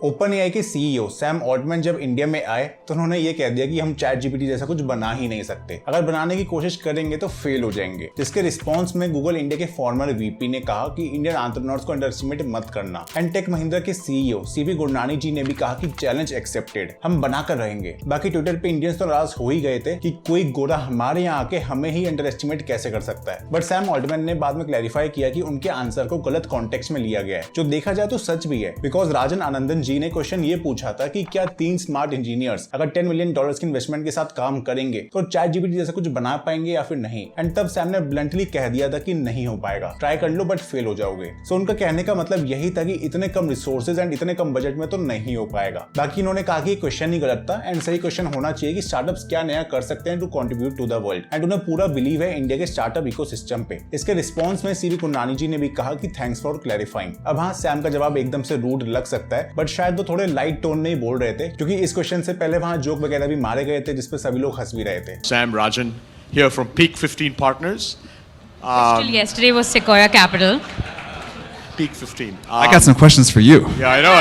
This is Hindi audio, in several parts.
ओपन एआई के सीईओ सैम ऑल्टमैन जब इंडिया में आए तो उन्होंने ये कह दिया कि हम चैट जीपीटी जैसा कुछ बना ही नहीं सकते, अगर बनाने की कोशिश करेंगे तो फेल हो जाएंगे। जिसके रिस्पांस में गूगल इंडिया के फॉर्मर वीपी ने कहा कि इंडियन एंटरप्रेन्योर्स को अंडर एस्टिमेट मत करना। एंड टेक महिंद्रा के सीईओ सीवी गुरनानी जी ने भी कहा कि चैलेंज एक्सेप्टेड, हम बनाकर रहेंगे। बाकी ट्विटर पे इंडियंस तो नाराज हो ही गए थे कि कोई गोरा हमारे यहाँ आके हमें ही अंडर एस्टिमेट कैसे कर सकता है। बट सैम ऑल्टमैन ने बाद में क्लैरिफाई किया कि उनके आंसर को गलत कॉन्टेक्स्ट में लिया गया है, जो देखा जाए तो सच भी है। बिकॉज राजन आनंदन जी ने क्वेश्चन ये पूछा था कि क्या 3 स्मार्ट इंजीनियर्स अगर $10 मिलियन की इन्वेस्टमेंट के साथ काम करेंगे तो चैट जीपीटी जैसा कुछ बना पाएंगे या फिर नहीं। एंड तब सैम ने ब्लंटली कह दिया था कि नहीं हो पाएगा, ट्राई कर लो बट फेल हो जाओगे। सो उनका कहने का मतलब यही था कि इतने कम रिसोर्सेज एंड इतने कम बजट में तो नहीं हो पाएगा। बाकी इन्होंने कहा कि क्वेश्चन ही गलत था एंड सही क्वेश्चन होना चाहिए कि स्टार्टअप्स क्या नया कर सकते हैं to contribute to the world. And उन्हें पूरा बिलीव है इंडिया के स्टार्टअप इकोसिस्टम पे। इसके रिस्पॉन्स में सीवी गुरनानी जी ने भी कहा कि थैंक्स फॉर क्लैरिफाइंग। अब हाँ, सैम का जवाब एकदम से रूड लग सकता है बट शायद वो थोड़े लाइट टोन में ही बोल रहे थे, क्योंकि इस क्वेश्चन से पहले वहां जोक वगैरह भी मारे गए थे जिसपे सभी लोग हंस भी रहे थे। Sam Rajan here from Peak 15 Partners. Still yesterday was Sequoia Capital. Peak 15. I got some questions for you. Yeah, I know.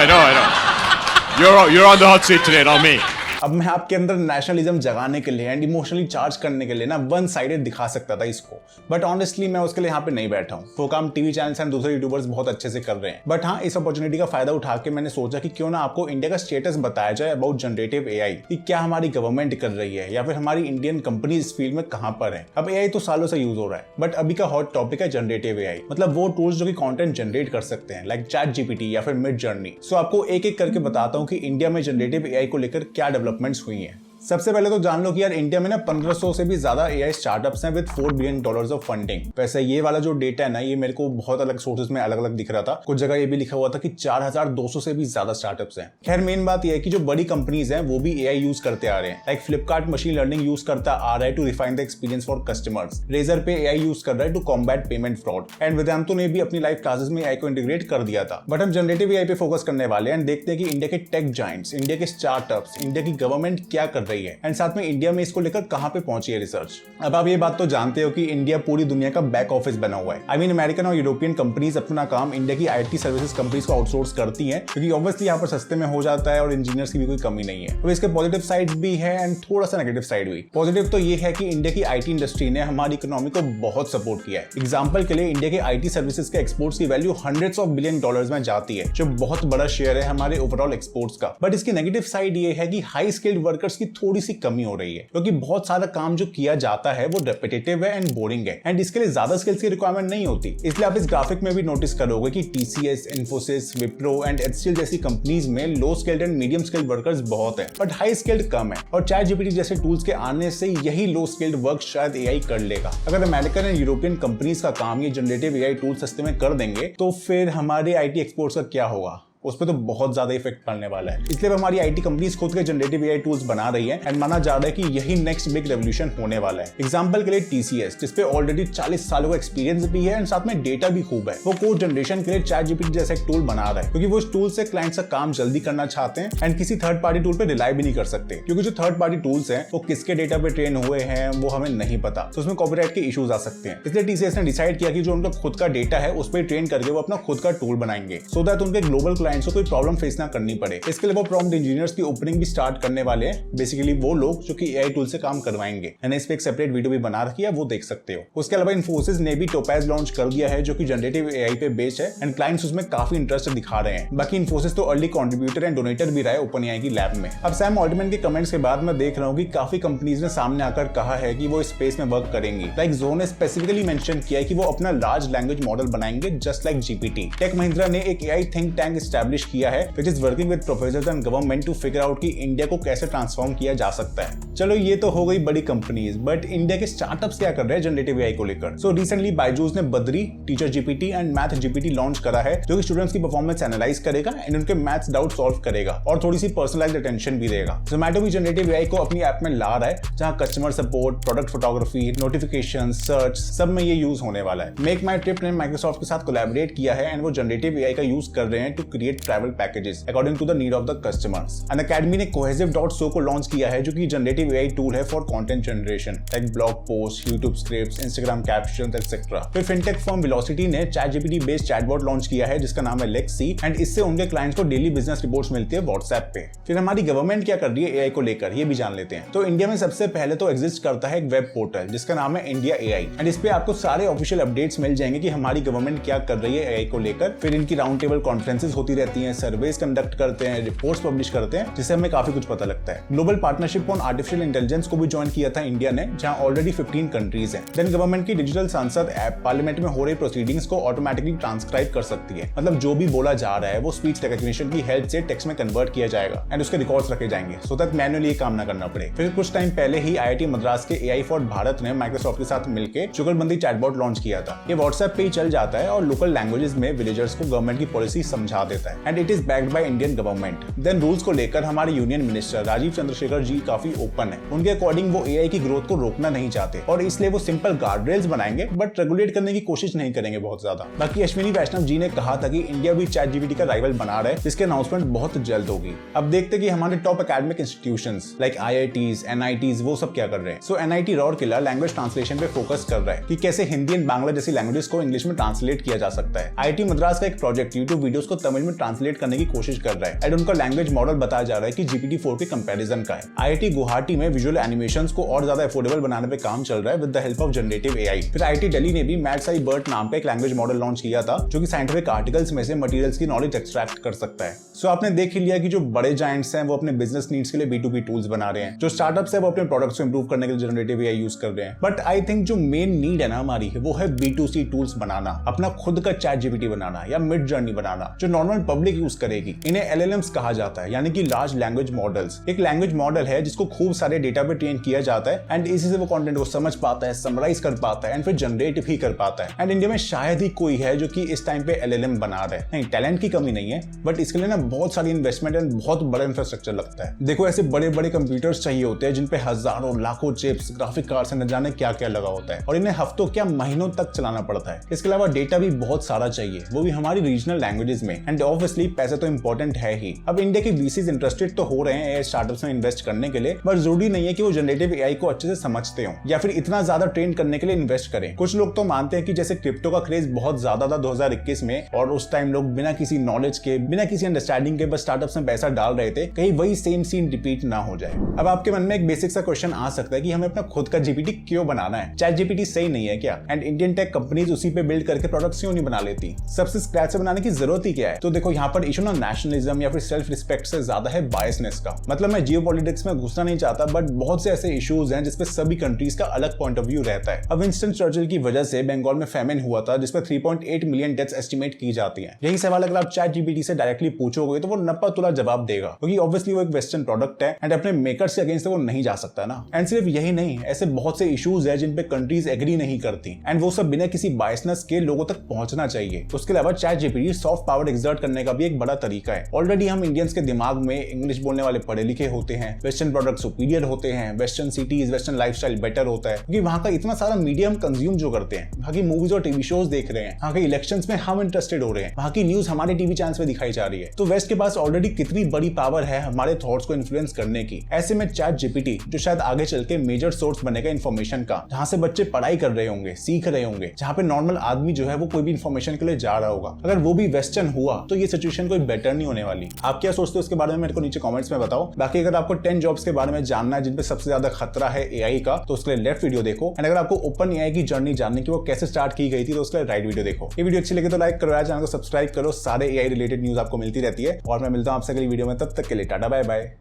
You're on the hot seat today, not me. अब मैं आपके अंदर नेशनलिज्म जगाने के लिए एंड इमोशनली चार्ज करने के लिए ना वन साइडेड दिखा सकता था इसको, बट ऑनेस्टली मैं उसके लिए यहाँ पे नहीं बैठा हूँ। वो काम टीवी चैनल्स एंड दूसरे यूट्यूबर्स बहुत अच्छे से कर रहे हैं। बट हाँ, इस अपॉर्चुनिटी का फायदा उठा के मैंने सोचा कि क्यों ना आपको इंडिया का स्टेटस बताया जाए अबाउट जनरेटिव एआई, कि क्या हमारी गवर्नमेंट कर रही है या फिर हमारी इंडियन कंपनी इस फील्ड में कहाँ पर है। अब एआई तो सालों से यूज हो रहा है बट अभी का हॉट टॉपिक है जनरेटिव एआई, मतलब वो टूल्स जो कि कंटेंट जनरेट कर सकते हैं लाइक चैट जीपीटी या फिर मिड जर्नी। सो आपको एक एक करके बताता हूँ कि इंडिया में जनरेटिव एआई को लेकर क्या डेवलपमेंट्स हुई हैं। सबसे पहले तो जान लो कि यार इंडिया में ना 1500 से भी ज्यादा एआई स्टार्टअप्स हैं विद $4 बिलियन ऑफ फंडिंग। वैसे ये वाला जो डेटा है ना, ये मेरे को बहुत अलग सोर्सेज में अलग अलग दिख रहा था। कुछ जगह ये भी लिखा हुआ था कि 4200 से भी ज्यादा स्टार्टअप्स हैं। खैर मेन बात ये है कि जो बड़ी कंपनीज हैं वो भी एआई यूज करते आ रहे हैं। Like Flipkart machine learning use करता आ रहा है to refine the experience for customers. Razorpay AI use कर रहा है to combat payment fraud. And Vedantu ने भी अपनी लाइव क्लासेस में एआई को इंटीग्रेट कर दिया था। बट हम जनरेटिव एआई पे फोकस करने वाले हैं एंड देखते हैं कि इंडिया के टेक जायंट्स, इंडिया के स्टार्टअप्स, इंडिया की गवर्नमेंट क्या कर रही है एंड साथ में इंडिया में इसको लेकर कहां पे पहुंची है रिसर्च। अब आप ये बात तो जानते हो कि इंडिया पूरी दुनिया का बैक ऑफिस बना हुआ है। आई मीन अमेरिकन और यूरोपियन कंपनीज अपना काम इंडिया की आईटी सर्विसेज कंपनीज को आउटसोर्स करती हैं, क्योंकि ऑब्वियसली यहाँ पर सस्ते में हो जाता है और इंजीनियर्स की भी कोई कमी नहीं है। तो इसके पॉजिटिव साइड भी है एंड थोड़ा सा नेगेटिव साइड भी। पॉजिटिव तो ये है कि इंडिया की आईटी इंडस्ट्री ने हमारी इकोनॉमी को बहुत सपोर्ट किया है। एग्जाम्पल के लिए इंडिया के आईटी सर्विसेज के एक्सपोर्ट्स की वैल्यू $100 ऑफ बिलियन में जाती है, जो बहुत बड़ा शेयर है हमारे ओवरऑल एक्सपोर्ट्स का। बट इसकी नेगेटिव साइड ये है कि हाई स्किल्ड वर्कर्स की थोड़ी सी कमी हो रही है, क्योंकि बहुत सारा काम जो किया जाता है वो रेपिटेटिव है एंड बोरिंग है एंड इसके लिए ज्यादा स्किल्स की रिक्वायरमेंट नहीं होती। इसलिए आप इस ग्राफिक में भी नोटिस करोगे कि TCS, Infosys, Wipro and HCL जैसी कंपनीज में low skilled and medium skilled workers बहुत है बट हाई स्किल्ड कम है। और चैट जीपीटी जैसे टूल्स के आने से यही लो स्किल्ड वर्क शायद एआई कर लेगा। अगर अमेरिकन एंड यूरोपियन कंपनीज का काम ये जनरेटिव एआई टूल सस्ते में कर देंगे तो फिर हमारे आईटी एक्सपोर्ट्स का क्या होगा, उस पर तो बहुत ज्यादा इफेक्ट पड़ने वाला है। इसलिए हमारी आईटी कंपनीज खुद के जनरेटिव एआई टूल्स बना रही है एंड माना जा रहा है कि यही नेक्स्ट बिग रेवोल्यूशन होने वाला है। एग्जांपल के लिए टीसीएस, जिसपे ऑलरेडी 40 सालों का एक्सपीरियंस भी है एंड साथ में डेटा भी खूब है, वो कोड जनरेशन के लिए चैट जीपीटी जैसा एक टूल बना रहा है, क्योंकि वो इस टूल से क्लाइंट्स का काम जल्दी करना चाहते हैं एंड किसी थर्ड पार्टी टूल पे रिलाई भी नहीं कर सकते, क्योंकि जो थर्ड पार्टी टूल्स हैं वो किसके डेटा पे ट्रेन हुए हैं वो हमें नहीं पता, तो उसमें कॉपीराइट के इश्यूज आ सकते हैं। इसलिए टीसीएस ने डिसाइड किया कि जो उनका खुद का डेटा है उस पर ट्रेन करके वो अपना खुद का टूल बनाएंगे, सो दैट उनके ग्लोबल क्लाइंट्स को कोई प्रॉब्लम फेस ना करनी पड़े। इसके लिए वो प्रॉम्प्ट इंजीनियर्स की ओपनिंग भी स्टार्ट करने वाले हैं, बेसिकली वो लोग जो कि एआई टूल से काम करवाएंगे। मैंने इस पे एक सेपरेट वीडियो भी बना रखी है, वो देख सकते हो। उसके अलावा इन्फोसिस ने भी टोपैज लॉन्च कर दिया है जो कि जनरेटिव एआई पे बेस्ड है एंड क्लाइंट्स उसमें काफी इंटरेस्ट दिखा रहे हैं। बाकी इन्फोसिस तो अर्ली कंट्रीब्यूटर एंड डोनेटर भी रहा है ओपन एआई की लैब में। अब सैम ऑल्टमैन के कमेंट्स के बाद मैं देख रहा हूँ कि काफी कंपनीज ने सामने आकर कहा है कि वो इस स्पेस में वर्क करेंगी। लाइक ज़ोन ने स्पेसिफिकली मेंशन किया है कि वो अपना लार्ज लैंग्वेज मॉडल बनाएंगे just like GPT. Tech Mahindra ने एक एआई थिंक टैंक एस्टैब्लिश किया है which is working with professors and government to figure out कि इंडिया को कैसे ट्रांसफॉर्म किया जा सकता है। चलो ये तो हो गई बड़ी कंपनीज, बट इंडिया के स्टार्टअप्स क्या कर रहे हैं जनरेटिव एआई को लेकर। सो रिसेंटली बायजूस ने Badri, teacher GPT and math GPT launch करा है, जो कि स्टूडेंट्स की परफॉर्मेंस एनालाइज करेगा एंड उनके मैथ्स डाउट सॉल्व करेगा और थोड़ी सी पर्सनलाइज्ड अटेंशन भी देगा। जोमैटो भी जनरेटिव एआई को अपनी ऐप में ला रहा है, जहां customer support, product photography, notification, search सब में ये यूज होने वाला है। मेक माई ट्रिप ने माइक्रोसॉफ्ट के साथ कोलैबोरेट किया है एंड वो जनरेटिव एआई का यूज कर रहे हैं to create create travel packages according to the need of the customers. An Academy ने Cohesive.so को लॉन्च किया है, जो कि जनरेटिव AI टूल है for content generation like blog post, YouTube scripts, Instagram captions etcetera. फिर फिनटेक फर्म वेलोसिटी ने ChatGPT बेस्ड चैटबॉट लॉन्च किया है जिसका नाम है Lexi, एंड इससे उनके क्लाइंट्स को डेली बिजनेस रिपोर्ट्स मिलती है व्हाट्सएप पे। फिर हमारी गवर्नमेंट क्या कर रही है AI को लेकर, ये भी जान लेते हैं। तो इंडिया में सबसे पहले तो एग्जिस्ट करता है एक वेब पोर्टल जिसका नाम है इंडिया AI, एंड इस पे आपको सारे ऑफिशियल अपडेट्स मिल जाएंगे कि हमारी गवर्नमेंट क्या कर रही है AI को लेकर। फिर इनकी राउंड टेबल कॉन्फ्रेंसेस होती रहती हैं, सर्वेस कंडक्ट करते हैं, रिपोर्ट्स पब्लिश करते हैं, जिससे हमें काफी कुछ पता लगता है। Global partnership on artificial intelligence को भी ज्वाइन किया था इंडिया ने, जहां ऑलरेडी 15 कंट्रीज हैं। देन गवर्नमेंट की डिजिटल संसद ऐप पार्लियामेंट में हो रही प्रोसीडिंग्स को ऑटोमेटिकली ट्रांसक्राइब कर सकती है, मतलब जो भी बोला जा रहा है वो स्पीच रिकग्निशन की हेल्प से टेक्स्ट में कन्वर्ट किया जाएगा एंड उसके रिकॉर्ड्स रखे जाएंगे सो दैट मैन्युअली काम ना करना पड़े। फिर कुछ टाइम पहले ही IIT मद्रास के AI फॉर भारत ने माइक्रोसॉफ्ट के साथ मिलकर जुगलबंदी चैटबॉट लॉन्च किया था। ये व्हाट्सएप पे ही चल जाता है और लोकल लैंग्वेजेस में विलेजर्स को गवर्नमेंट की पॉलिसी समझा देता है, and it is backed by Indian government. Then rules को लेकर हमारे यूनियन मिनिस्टर राजीव चंद्रशेखर जी काफी ओपन है। उनके अकॉर्डिंग वो AI की ग्रोथ को रोकना नहीं चाहते और इसलिए वो सिंपल गार्डरेल्स बनाएंगे बट रेगुलेट करने की कोशिश नहीं करेंगे बहुत ज्यादा। बाकी अश्विनी वैष्णव जी ने कहा था कि इंडिया भी ChatGPT का राइवल बना रहा है, जिसके अनाउंसमेंट बहुत जल्द होगी। अब देखते कि हमारे top academic institutions like IITs, NITs वो सब क्या कर रहे हैं। सो NIT रौरकिला लैंग्वेज ट्रांसलेशन पे फोकस कर रहा है कि कैसे हिंदी एंड बांग्ला जैसी लैंग्वेजेस को इंग्लिश में ट्रांसलेट किया जा सकता है। IIT मद्रास का एक प्रोजेक्ट यूट्यूब वीडियोस को तमिल में ट्रांसलेट करने की कोशिश कर रहा है एंड उनका लैंग्वेज मॉडल बताया जा रहा है कि GPT-4 के कंपैरिजन का है। IIT गुवाहाटी में विजुअल एनिमेशंस को और ज्यादा अफोर्डेबल बनाने पे काम चल रहा है with the help of generative AI। फिर IIT दिल्ली ने भी MathSciBert नाम पे एक लैंग्वेज मॉडल लॉन्च किया था जो कि साइंटिफिक आर्टिकल्स में से मटेरियल्स की नॉलेज एक्सट्रैक्ट कर सकता है। सो आपने देख ही लिया कि जो बड़े जायंट्स हैं वो अपने बिजनेस नीड्स के लिए B2B टूल्स बना रहे हैं, जो स्टार्टअप्स है वो अपने प्रोडक्ट्स को इंप्रूव करने के लिए जनरेटिव AI यूज कर रहे हैं। बट आई थिंक जो मेन नीड है ना हमारी, वो है B2C टूल्स बनाना, अपना खुद का ChatGPT बनाना या मिड जर्नी बनाना जो नॉर्मल पब्लिक यूज करेगी। इन्हें LLMs कहा जाता है, यानी कि लार्ज लैंग्वेज मॉडल्स। एक लैंग्वेज मॉडल है जिसको खूब सारे डेटा पे ट्रेन किया जाता है एंड इसी से वो कंटेंट को समझ पाता है, समराइज कर पाता है एंड फिर जनरेट भी कर पाता है। एंड इंडिया में शायद ही कोई है जो कि इस टाइम पे LLM बना रहा है। नहीं, टैलेंट की कमी नहीं है, बट इसके लिए ना बहुत सारी इन्वेस्टमेंट एंड बहुत बड़ा इंफ्रास्ट्रक्चर लगता है। देखो ऐसे बड़े बड़े कंप्यूटर्स चाहिए होते हैं जिन पे हजारों लाखों चिप्स, ग्राफिक कार्ड्स न जाने क्या क्या लगा होता है और इन्हें हफ्तों क्या महीनों तक चलाना पड़ता है। इसके अलावा डेटा भी बहुत सारा चाहिए, वो भी हमारी रीजनल लैंग्वेजेस में, एंड ऑब्वियसली पैसे तो इंपॉर्टेंट है ही। अब इंडिया के VCs इंटरेस्टेड तो हो रहे हैं स्टार्टअप्स में इन्वेस्ट करने के लिए, बट जरूरी नहीं है कि वो जनरेटिव AI को अच्छे से समझते हो या फिर इतना ज्यादा ट्रेन करने के लिए इन्वेस्ट करें। कुछ लोग तो मानते हैं कि जैसे क्रिप्टो का क्रेज बहुत ज्यादा था 2021 में और उस टाइम लोग बिना किसी नॉलेज के, बिना किसी अंडरस्टैंडिंग के बस स्टार्टअप्स में पैसा डाल रहे थे, कहीं वही सेम सीन रिपीट ना हो जाए। अब आपके मन में एक बेसिक सा क्वेश्चन आ सकता है कि हमें अपना खुद का GPT क्यों बनाना है? ChatGPT सही नहीं है क्या? एंड इंडियन टेक कंपनीज उसी पे बिल्ड करके प्रोडक्ट्स क्यों नहीं बना लेती? सबसे स्क्रैच से बनाने की जरूरत ही क्या है? तो देखो यहाँ पर इशू ना नेशनलिज्म या फिर सेल्फ रिस्पेक्ट से ज्यादा है बायसनेस का। मतलब मैं जियोपॉलिटिक्स में घुसना नहीं चाहता, बट बहुत से ऐसे इश्यूज हैं जिसपे सभी कंट्रीज का अलग पॉइंट ऑफ व्यू रहता है। अब विंस्टन चर्चिल की वजह से बंगाल में फेमिन हुआ था जिसपे 3.8 मिलियन डेथ्स एस्टिमेट की जाती है। यही सवाल अगर आप ChatGPT से डायरेक्टली पूछोगे तो वो नप्पा तुला जवाब देगा, क्योंकि ऑब्वियसली वो एक वेस्टर्न प्रोडक्ट है एंड अपने मेकर्स के अगेंस्ट वो नहीं जा सकता ना। एंड सिर्फ यही नहीं, ऐसे बहुत से इश्यूज है जिन पे कंट्रीज एग्री नहीं करती एंड वो सब बिना किसी बायसनेस के लोगों तक पहुंचना चाहिए। उसके अलावा ChatGPT सॉफ्ट पावर एक्सर्ट करने का भी एक बड़ा तरीका है। ऑलरेडी हम इंडियंस के दिमाग में इंग्लिश बोलने वाले पढ़े लिखे होते हैं, वेस्टर्न प्रोडक्ट सुपीरियर होते हैं, western cities, western lifestyle better होता है, क्योंकि वहां का इतना सारा मीडियम कंज्यूम जो करते हैं, वहां की मूवीज और टीवी शोज देख रहे हैं, वहां के इलेक्शंस में हम इंटरेस्टेड हो रहे हैं, वहां की न्यूज हमारे टीवी चैनल्स में दिखाई जा रही है। तो वेस्ट के पास ऑलरेडी कितनी बड़ी पावर है हमारे थॉट्स को इन्फ्लुएंस करने की। ऐसे में ChatGPT जो शायद आगे चल के मेजर सोर्स बनेगा इन्फॉर्मेशन का, जहां से बच्चे पढ़ाई कर रहे होंगे, सीख रहे होंगे, जहां पे नॉर्मल आदमी जो है वो कोई भी इन्फॉर्मेशन के लिए जा रहा होगा, अगर वो भी वेस्टर्न हुआ तो ये सिचुएशन कोई बेटर नहीं होने वाली। आप क्या सोचते हो इसके बारे में मेरे को नीचे कमेंट्स में बताओ। बाकी अगर आपको 10 जॉब्स के बारे में जानना है जिन पे सबसे ज्यादा खतरा है AI का, तो उसके लिए लेफ्ट वीडियो देखो, एंड अगर आपको ओपन AI की जर्नी जानने की वो कैसे स्टार्ट की गई थी तो उसके लिए राइट वीडियो देखो। ये वीडियो अच्छी लगे तो लाइक करो, चैनल को सब्सक्राइब करो, सारे AI रिलेटेड न्यूज आपको मिलती रहती है। और मैं मिलता हूं आपसे अगली वीडियो में, तब तक के लिए टाटा बाय बाय।